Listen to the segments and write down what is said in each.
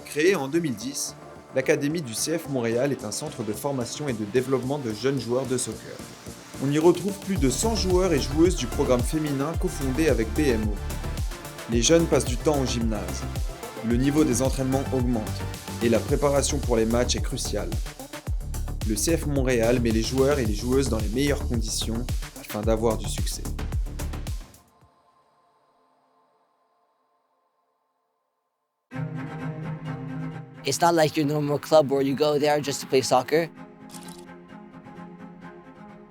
Créée en 2010, l'Académie du CF Montréal est un centre de formation et de développement de jeunes joueurs de soccer. On y retrouve plus de 100 joueurs et joueuses du programme féminin cofondé avec BMO. Les jeunes passent du temps au gymnase. Le niveau des entraînements augmente et la préparation pour les matchs est cruciale. Le CF Montréal met les joueurs et les joueuses dans les meilleures conditions afin d'avoir du succès. It's not like your normal club where you go there just to play soccer.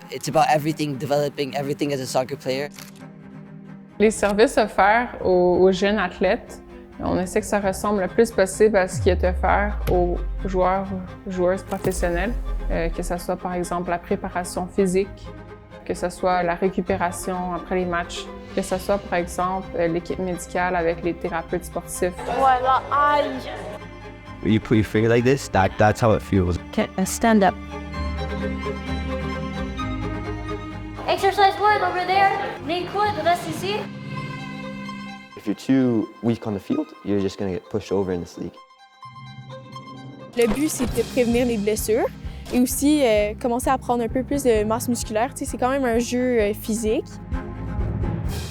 It's about everything, developing everything as a soccer player. Les services offerts aux jeunes athlètes, on essaie que ça ressemble le plus possible à ce qui est offert aux joueurs ou joueuses professionnelles, que ce soit par exemple la préparation physique, que ce soit la récupération après les matchs, que ce soit par exemple l'équipe médicale avec les thérapeutes sportifs. Voilà, aïe! You put your finger like this, that's how it feels. Stand up. Exercise 1 over there. Les coudes, reste ici. If you're too weak on the field, you're just going to get pushed over in this league. Le but, c'est de prévenir les blessures et aussi commencer à prendre un peu plus de masse musculaire. Tu sais, c'est quand même un jeu physique.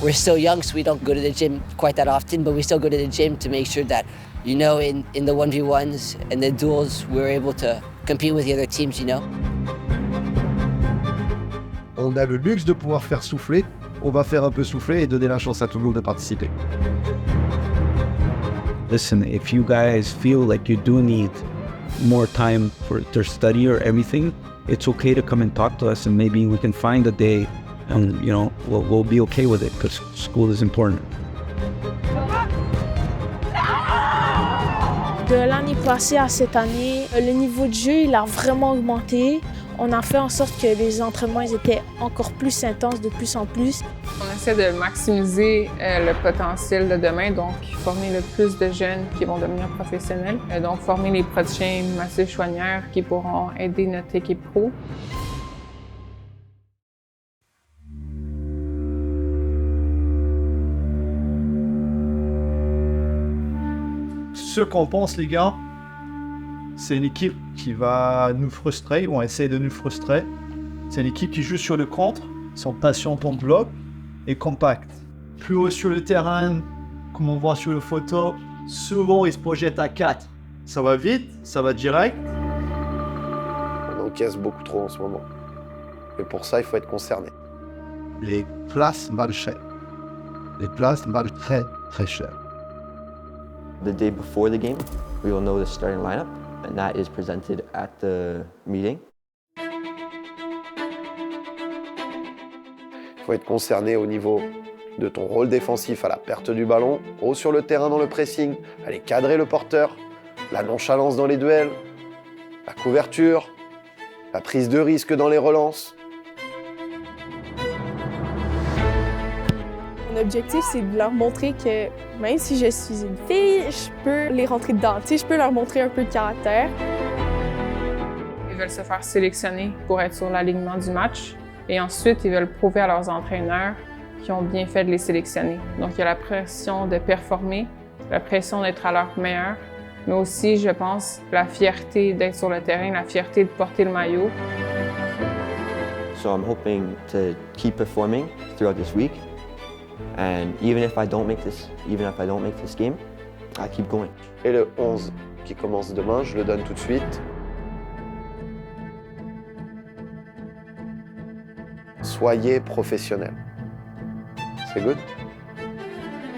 We're still young, so we don't go to the gym quite that often, but we still go to the gym to make sure that, you know, in the 1v1s and the duels, we're able to compete with the other teams, you know. On a le luxe de pouvoir faire souffler. On va faire un peu souffler et donner la chance à tout le monde de participer. Listen, if you guys feel like you do need more time for their study or everything, it's okay to come and talk to us and maybe we can find a day and, you know, we'll be okay with it because school is important. De l'année passée à cette année, le niveau de jeu il a vraiment augmenté. On a fait en sorte que les entraînements ils étaient encore plus intenses de plus en plus. On essaie de maximiser le potentiel de demain, donc former le plus de jeunes qui vont devenir professionnels. Donc former les prochains Massif Chouanière qui pourront aider notre équipe pro. Ce qu'on pense, les gars, c'est une équipe qui va nous frustrer, ou essayer de nous frustrer. C'est une équipe qui joue sur le contre, ils sont patients pour le bloc et compact. Plus haut sur le terrain, comme on voit sur la photo, souvent ils se projettent à 4. Ça va vite, ça va direct. On encaisse beaucoup trop en ce moment. Et pour ça, il faut être concerné. Les places valent cher. Les places valent très, très cher. The day before the game, we will know the starting lineup, and that is presented at the meeting. Il faut être concerné au niveau de ton rôle défensif à la perte du ballon, haut sur le terrain dans le pressing, aller cadrer le porteur, la nonchalance dans les duels, la couverture, la prise de risque dans les relances. Mon objectif, c'est de leur montrer que même si je suis une fille, je peux les rentrer dedans. Tu sais, je peux leur montrer un peu de caractère. Ils veulent se faire sélectionner pour être sur l'alignement du match et ensuite ils veulent prouver à leurs entraîneurs qu'ils ont bien fait de les sélectionner. Donc il y a la pression de performer, la pression d'être à leur meilleur, mais aussi, je pense, la fierté d'être sur le terrain, la fierté de porter le maillot. So I'm hoping to keep performing throughout this week. And even if I don't make this game, I keep going. Et le 11 qui commence demain, je le donne tout de suite. Soyez professionnels. C'est good?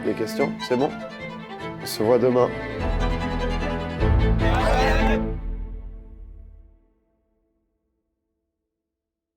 Des questions? C'est bon? On se voit demain.